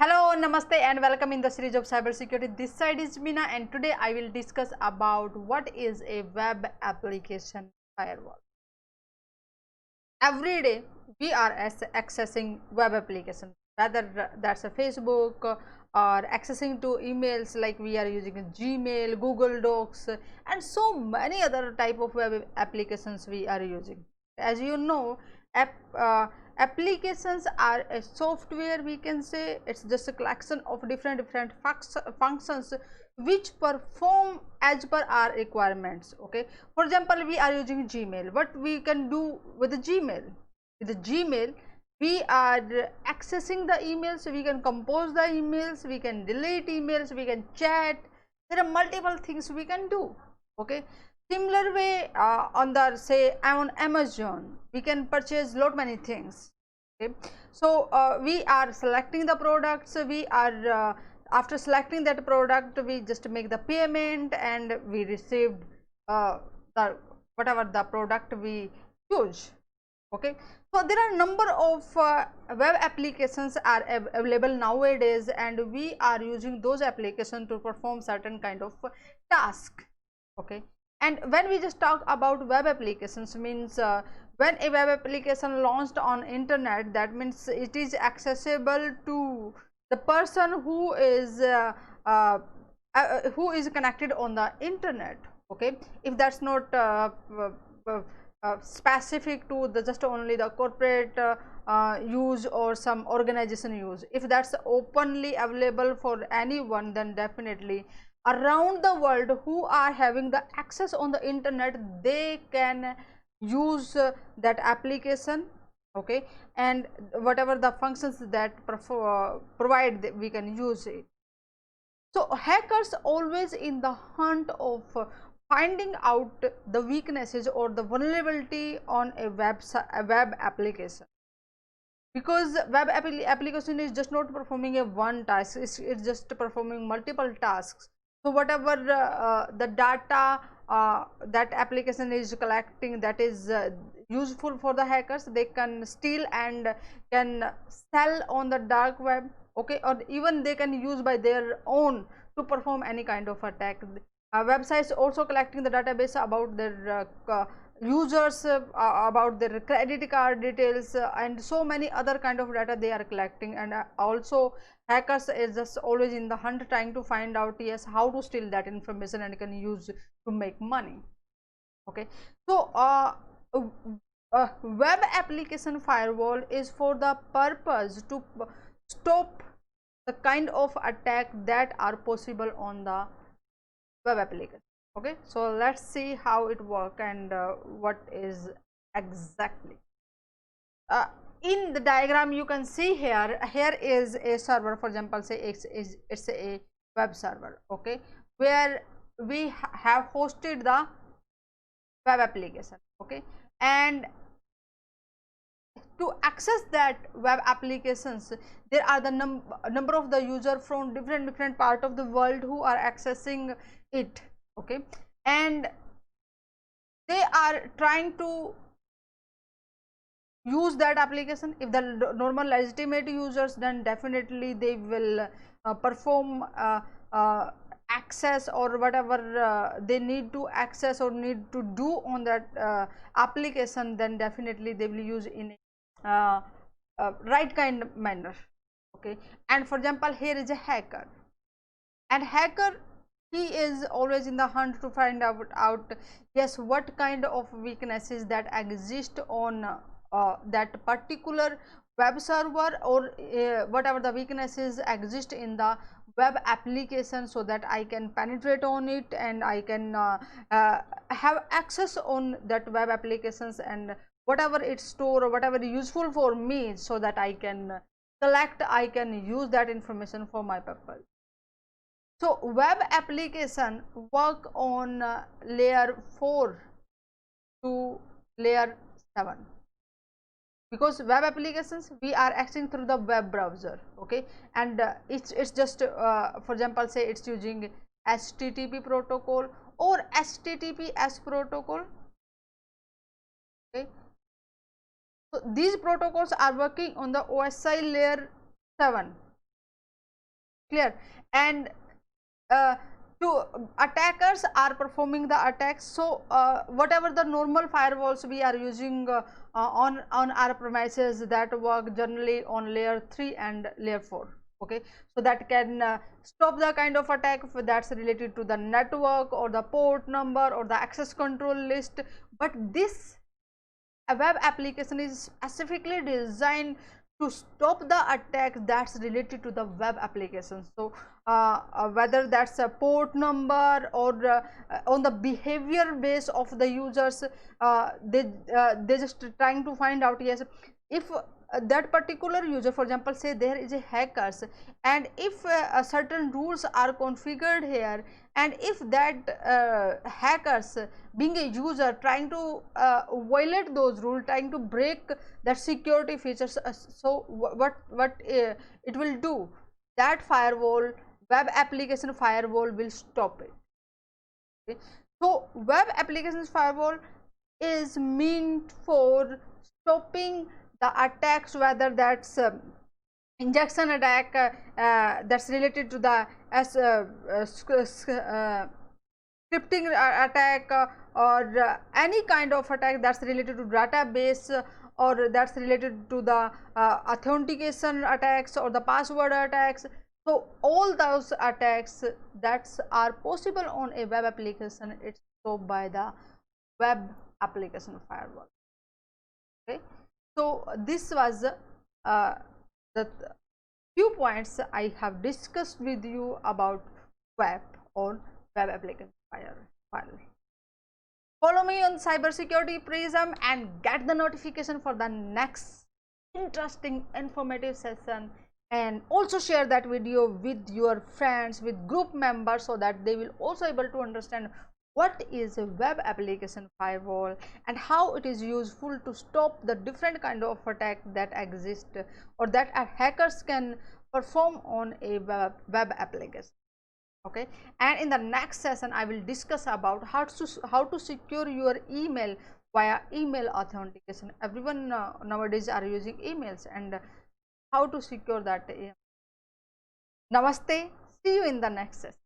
Hello, namaste and welcome in the series of cybersecurity. This side is Meena and today I will discuss about what is a web application firewall. Every day we are accessing web applications, whether that's a Facebook or accessing to emails like we are using Gmail, Google Docs and so many other type of web applications we are using. As you know, applications are a software, we can say it's just a collection of different functions which perform as per our requirements. Okay, for example, we are using Gmail. What we can do with the Gmail? With the Gmail, we are accessing the emails, we can compose the emails, we can delete emails, we can chat. There are multiple things we can do. Okay, similar way on the say on Amazon, we can purchase lot many things. Okay, so we are selecting the products, we are after selecting that product we just make the payment and we received the whatever the product we choose. Okay, so there are number of web applications are available nowadays and we are using those applications to perform certain kind of task. Okay, and when we just talk about web applications means when a web application launched on internet, that means it is accessible to the person who is connected on the internet. Okay, if that's not specific to the just only the corporate use or some organization use, if that's openly available for anyone, then definitely around the world who are having the access on the internet, they can use that application. Okay, and whatever the functions that provide, we can use it. So hackers always in the hunt of finding out the weaknesses or the vulnerability on a web application, because web application is just not performing a one task, it's just performing multiple tasks. So whatever the data that application is collecting, that is useful for the hackers, they can steal and can sell on the dark web. Okay, or even they can use by their own to perform any kind of attack. Websites also collecting the database about their users, about their credit card details and so many other kind of data they are collecting. And also hackers is just always in the hunt trying to find out, yes, how to steal that information and can use to make money. Okay, so web application firewall is for the purpose to stop the kind of attack that are possible on the web application. Okay, so let's see how it work and what is exactly in the diagram. You can see here is a server, for example, say it's a web server. Okay, where we have hosted the web application. Okay, and to access that web applications, there are the number of the user from different part of the world who are accessing it. Okay, and they are trying to use that application. If the normal legitimate users, then definitely they will perform access or whatever they need to access or need to do on that application, then definitely they will use in right kind of manner. Okay, and for example, here is a hacker, and hacker, he is always in the hunt to find out yes, what kind of weaknesses that exist on that particular web server, or whatever the weaknesses exist in the web application, so that I can penetrate on it and I can have access on that web applications, and whatever it store or whatever useful for me, so that I can collect, I can use that information for my purpose. So web application work on layer 4 to layer 7, because web applications we are accessing through the web browser. Okay, and it's just for example, say it's using HTTP protocol or HTTPS protocol. Okay, so these protocols are working on the OSI layer 7. clear. And uh, to attackers are performing the attacks, so whatever the normal firewalls we are using on our premises, that work generally on layer 3 and layer 4. Okay, so that can stop the kind of attack that's related to the network or the port number or the access control list. But this a web application is specifically designed to stop the attack that's related to the web application. So whether that's a port number or on the behavior base of the users, they just trying to find out, yes, if that particular user, for example, say there is a hackers, and if certain rules are configured here, and if that hackers being a user trying to violate those rules, trying to break that security features, so what it will do, that firewall, web application firewall, will stop it. Okay. So web applications firewall is meant for stopping the attacks, whether that's injection attack that's related to the scripting attack, or any kind of attack that's related to database, or that's related to the authentication attacks or the password attacks. So all those attacks that are possible on a web application, it's stopped by the web application firewall. Okay, so this was the few points I have discussed with you about web or web application firewall. Follow me on Cybersecurity Prism and get the notification for the next interesting informative session, and also share that video with your friends, with group members, so that they will also able to understand what is a web application firewall and how it is useful to stop the different kind of attack that exist or that hackers can perform on a web application. Okay, and in the next session I will discuss about how to secure your email via email authentication. Everyone nowadays are using emails, and how to secure that. Namaste, see you in the next session.